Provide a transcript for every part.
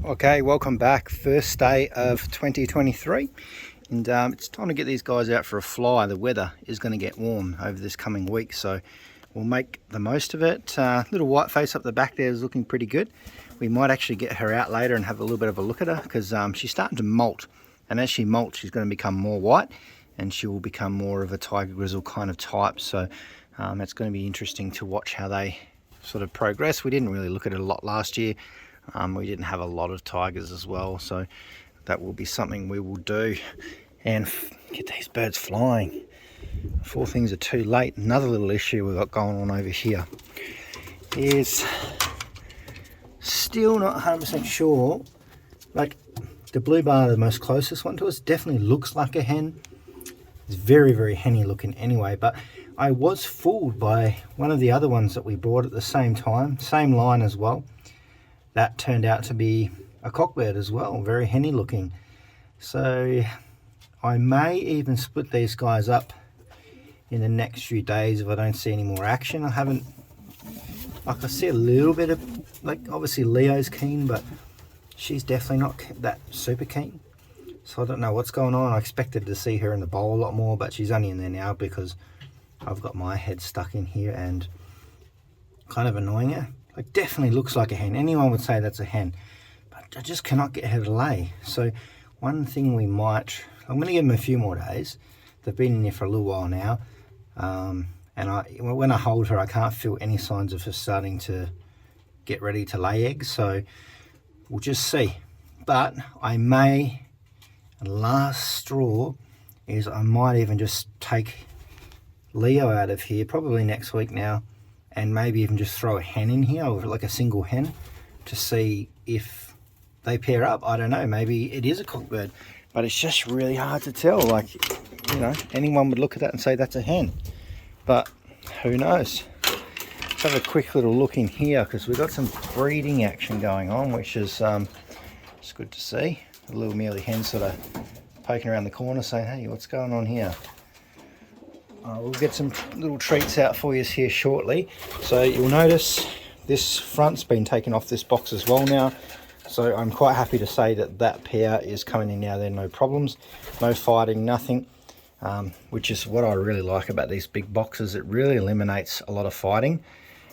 Okay, welcome back. First day of 2023, and it's time to get these guys out for a fly. The weather is going to get warm over this coming week, so we'll make the most of it. Little white face up the back there is looking pretty good. We might actually get her out later and have a little bit of a look at her, because she's starting to molt, and as she molts she's going to become more white and she will become more of a tiger grizzle kind of type. So it's going to be interesting to watch how they sort of progress. We didn't really look at it a lot last year. We didn't have a lot of tigers as well, so that will be something we will do and get these birds flying before things are too late. Another little issue we've got going on over here is still not 100% sure. Like the blue bar, the most closest one to us, definitely looks like a hen. It's very, very henny looking anyway, but I was fooled by one of the other ones that we brought at the same time, same line as well. That turned out to be a cockbird as well, very henny looking. So I may even split these guys up in the next few days if I don't see any more action. I haven't, like I see a little bit of, like obviously Leo's keen, but she's definitely not that super keen. So I don't know what's going on. I expected to see her in the bowl a lot more, but she's only in there now because I've got my head stuck in here and kind of annoying her. It definitely looks like a hen. Anyone would say that's a hen, but I just cannot get her to lay. So one thing we might, I'm going to give them a few more days. They've been in there for a little while now, and when I hold her, I can't feel any signs of her starting to get ready to lay eggs. So we'll just see. But I may, last straw is I might even just take Leo out of here probably next week now, and maybe even just throw a hen in here, or like a single hen, to see if they pair up. I don't know, maybe it is a cockbird, but it's just really hard to tell. Like, you know, anyone would look at that and say that's a hen, but who knows. Let's have a quick little look in here, because we've got some breeding action going on, which is it's good to see. A little mealy hen sort of poking around the corner saying, hey, what's going on here? We'll get some little treats out for you here shortly. So you'll notice this front's been taken off this box as well now. So I'm quite happy to say that that pair is coming in now. There are no problems, no fighting, nothing, which is what I really like about these big boxes. It really eliminates a lot of fighting,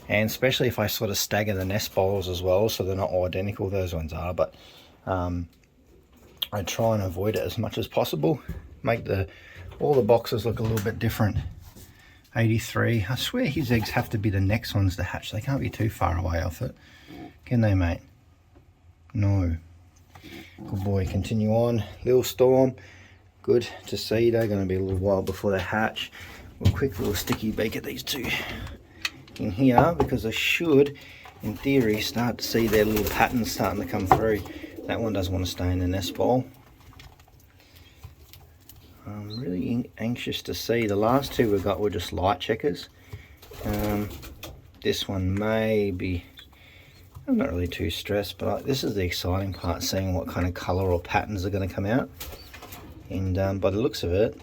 and especially if I sort of stagger the nest bowls as well, so they're not all identical. Those ones are, but I try and avoid it as much as possible. Make all the boxes look a little bit different. 83. I swear his eggs have to be the next ones to hatch. They can't be too far away off it. Can they, mate? No. Good boy. Continue on. Little Storm. Good to see. They're going to be a little while before they hatch. A quick little sticky beak at these two in here, because I should, in theory, start to see their little patterns starting to come through. That one doesn't want to stay in the nest bowl. I'm really anxious to see. The last two we got were just light checkers. This one may be, I'm not really too stressed, but this is the exciting part, seeing what kind of colour or patterns are going to come out. And by the looks of it,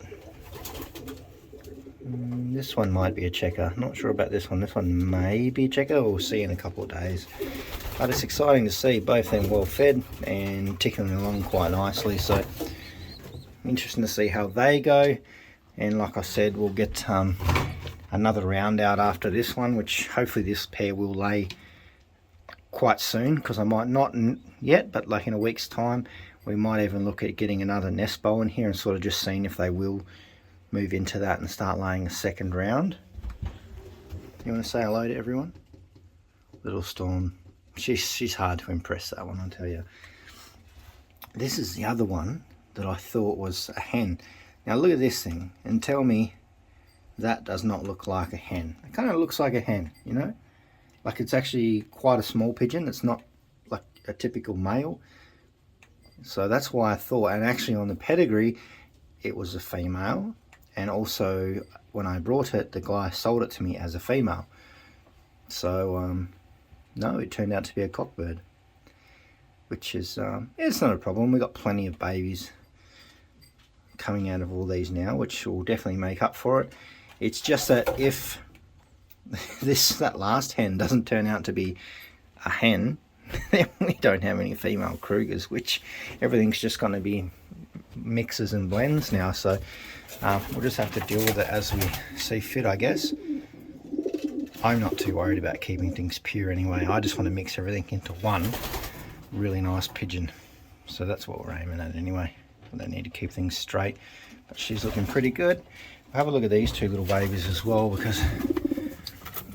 this one might be a checker. Not sure about this one. This one may be a checker. We'll see in a couple of days. But it's exciting to see both them well fed and ticking along quite nicely. So interesting to see how they go. And like I said, we'll get another round out after this one, which hopefully this pair will lay quite soon, because I might not yet, but like in a week's time we might even look at getting another nest bowl in here and sort of just seeing if they will move into that and start laying a second round. You want to say hello to everyone? Little Storm, she's hard to impress, that one, I'll tell you. This is the other one that I thought was a hen. Now look at this thing and tell me that does not look like a hen. It kind of looks like a hen, you know, like it's actually quite a small pigeon. It's not like a typical male. So that's why I thought, and actually on the pedigree it was a female, and also when I brought it, the guy sold it to me as a female. So no, it turned out to be a cockbird, which is it's not a problem. We've got plenty of babies coming out of all these now, which will definitely make up for it. It's just that if that last hen doesn't turn out to be a hen, we don't have any female Krugers, which everything's just going to be mixes and blends now, so we'll just have to deal with it as we see fit, I guess. I'm not too worried about keeping things pure anyway. I just want to mix everything into one really nice pigeon, so that's what we're aiming at anyway. I don't need to keep things straight, but she's looking pretty good. Have a look at these two little babies as well, because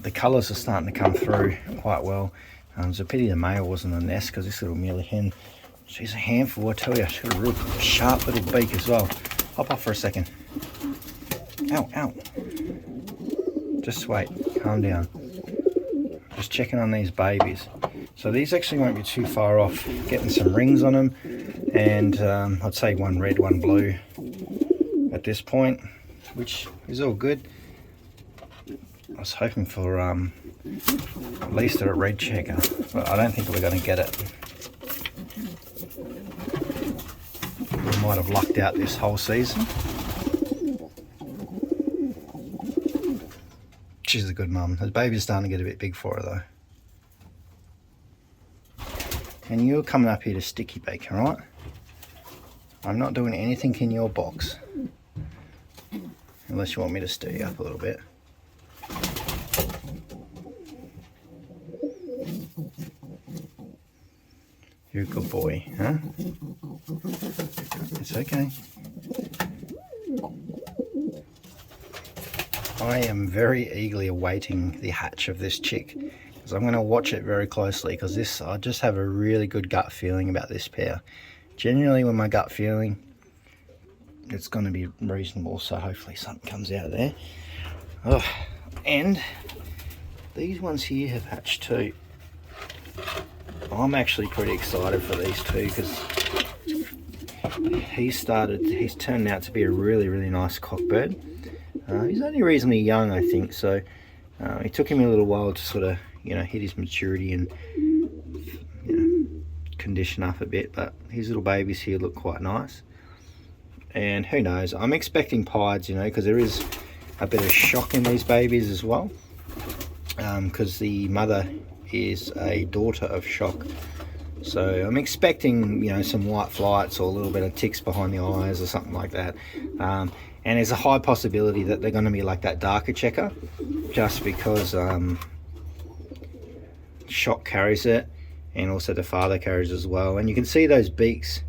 the colours are starting to come through quite well. It's a pity the male wasn't on the nest, because this little mealy hen, she's a handful, I tell you. She's got a real sharp little beak as well. Hop off for a second. Ow, ow. Just wait, calm down. Just checking on these babies. So these actually won't be too far off. Getting some rings on them, and I'd say one red, one blue at this point, which is all good. I was hoping for at least a red checker, but I don't think we're going to get it. We might have lucked out this whole season. She's a good mum. The baby's starting to get a bit big for her though. And you're coming up here to sticky bake, alright? I'm not doing anything in your box. Unless you want me to stir you up a little bit. You're a good boy, huh? It's okay. I am very eagerly awaiting the hatch of this chick, because I'm going to watch it very closely, because I just have a really good gut feeling about this pair. Generally, with my gut feeling, it's going to be reasonable, so hopefully something comes out of there. Oh, and these ones here have hatched too. I'm actually pretty excited for these two, because he's turned out to be a really, really nice cockbird. He's only reasonably young, I think, so it took him a little while to sort of, hit his maturity and, condition up a bit, but his little babies here look quite nice. And who knows, I'm expecting pieds, because there is a bit of shock in these babies as well, because the mother is a daughter of shock. So I'm expecting, some white flights or a little bit of ticks behind the eyes or something like that. And there's a high possibility that they're going to be like that darker checker, just because shock carries it, and also the father carries as well. And you can see those beaks,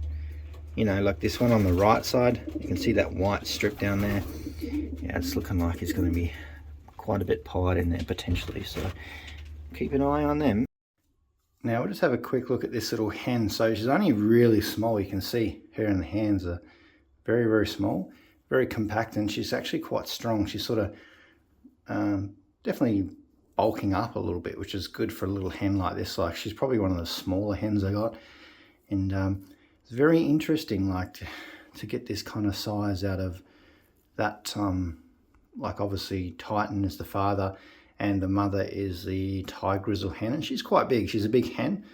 like this one on the right side. You can see that white strip down there. Yeah, it's looking like it's going to be quite a bit pied in there potentially, so keep an eye on them. Now we'll just have a quick look at this little hen. So she's only really small. You can see her and the hands are very, very small, very compact, and she's actually quite strong. She's sort of definitely bulking up a little bit, which is good for a little hen like this. Like, she's probably one of the smaller hens I got, and it's very interesting, like to get this kind of size out of that. Like, obviously Titan is the father, and the mother is the Thai grizzle hen, and she's quite big. She's a big hen,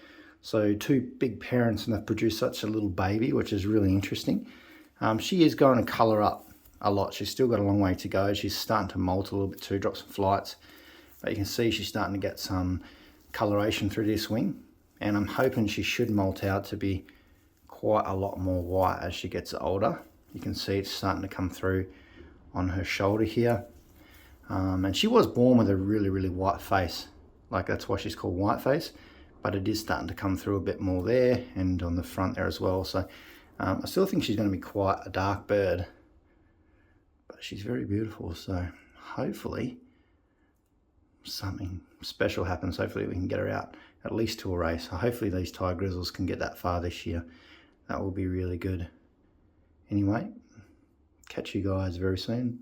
so two big parents, and they've produced such a little baby, which is really interesting. She is going to colour up a lot. She's still got a long way to go. She's starting to molt a little bit too, drop some flights, but you can see she's starting to get some coloration through this wing, and I'm hoping she should molt out to be quite a lot more white as she gets older. You can see it's starting to come through on her shoulder here. And she was born with a really, really white face. Like, that's why she's called white face, but it is starting to come through a bit more there, and on the front there as well. So I still think she's going to be quite a dark bird, but she's very beautiful. So hopefully something special happens. Hopefully we can get her out at least to a race. Hopefully these Thai grizzles can get that far this year. That will be really good. Anyway, catch you guys very soon.